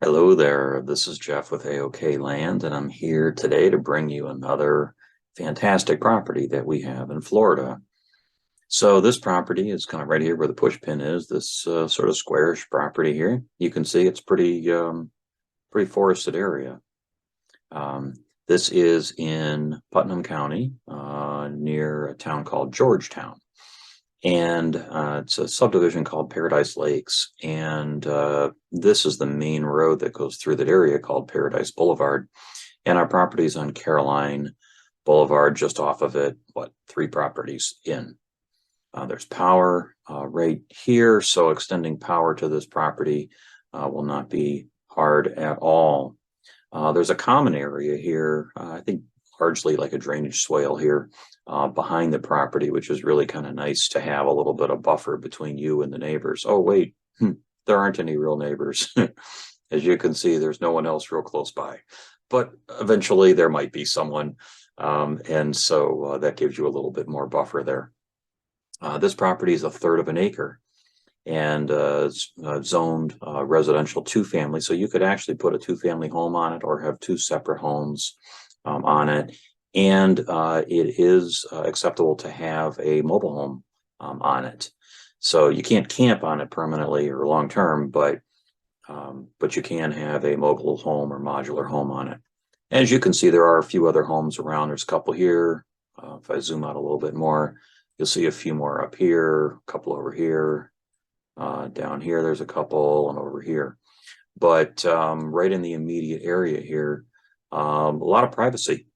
Hello there, this is Jeff with AOK Land, and I'm here today to bring you another fantastic property that we have in Florida. So this property is kind of right here where the push pin is, this sort of squarish property here. You can see it's pretty forested area. Um, this is in Putnam County, near a town called Georgetown. And it's a subdivision called Paradise Lakes. And this is the main road that goes through that area called Paradise Boulevard. And our property is on Caroline Boulevard, just off of it, three properties in. There's power right here, so extending power to this property will not be hard at all. There's a common area here, I think largely like a drainage swale here behind the property, which is really kind of nice to have a little bit of buffer between you and the neighbors. Oh, wait, there aren't any real neighbors. As you can see, there's no one else real close by, but eventually there might be someone. And so that gives you a little bit more buffer there. This property is a third of an acre and zoned residential two-family. So you could actually put a two-family home on it or have two separate homes on it. And it is acceptable to have a mobile home on it. So you can't camp on it permanently or long-term, but you can have a mobile home or modular home on it. As you can see, there are a few other homes around. There's a couple here. If I zoom out a little bit more, you'll see a few more up here, a couple over here. Down here, there's a couple, and over here. But right in the immediate area here, a lot of privacy.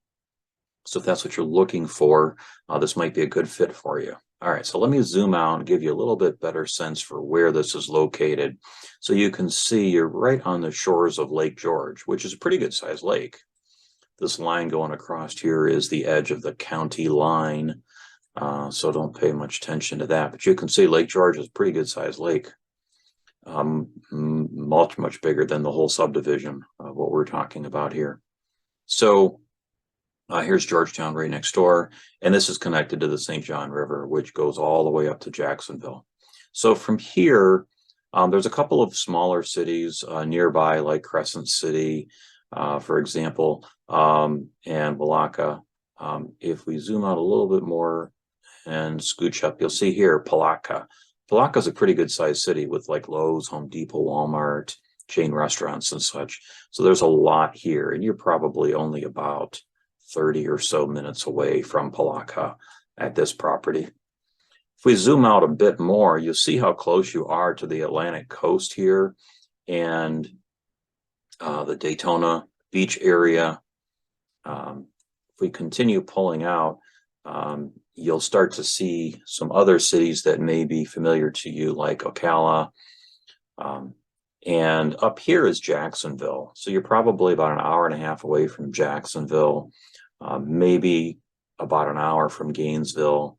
So if that's what you're looking for, this might be a good fit for you. All right, so let me zoom out and give you a little bit better sense for where this is located. So you can see you're right on the shores of Lake George, which is a pretty good sized lake. This line going across here is the edge of the county line. So don't pay much attention to that. But you can see Lake George is a pretty good sized lake. Much bigger than the whole subdivision of what we're talking about here. So here's Georgetown right next door, and this is connected to the St. John River, which goes all the way up to Jacksonville. So from here, there's a couple of smaller cities nearby, like Crescent City, for example, and Willaca. If we zoom out a little bit more and scooch up, you'll see here Palatka. Palatka is a pretty good sized city with like Lowe's, Home Depot, Walmart, chain restaurants and such. So there's a lot here, and you're probably only about 30 or so minutes away from Palatka at this property. If we zoom out a bit more, you'll see how close you are to the Atlantic coast here and the Daytona Beach area. If we continue pulling out, you'll start to see some other cities that may be familiar to you, like Ocala. And up here is Jacksonville. So you're probably about an hour and a half away from Jacksonville, maybe about an hour from Gainesville,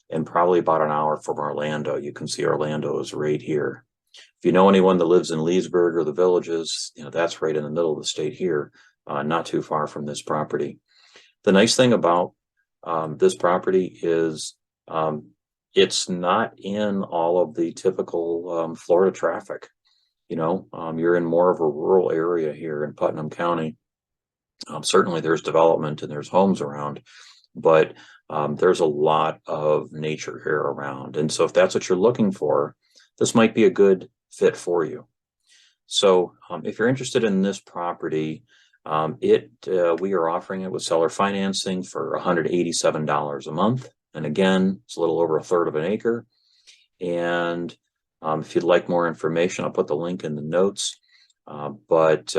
and probably about an hour from Orlando. You can see Orlando is right here. If you know anyone that lives in Leesburg or the Villages, that's right in the middle of the state here, not too far from this property. The nice thing about this property is it's not in all of the typical Florida traffic. You're in more of a rural area here in Putnam County. Certainly there's development and there's homes around, but there's a lot of nature here around. And so if that's what you're looking for, this might be a good fit for you. So if you're interested in this property, we are offering it with seller financing for $187 a month. And again, it's a little over a third of an acre. And if you'd like more information, I'll put the link in the notes. But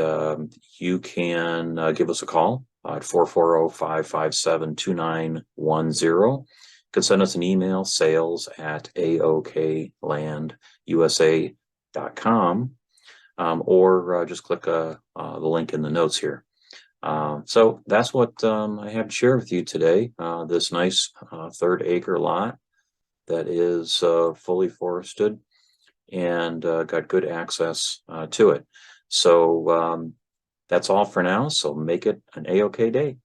you can give us a call at 440-557-2910. You can send us an email, sales@aoklandusa.com. Or just click the link in the notes here. So that's what I have to share with you today. This nice third acre lot that is fully forested and got good access to it. So that's all for now. So make it an A-OK day.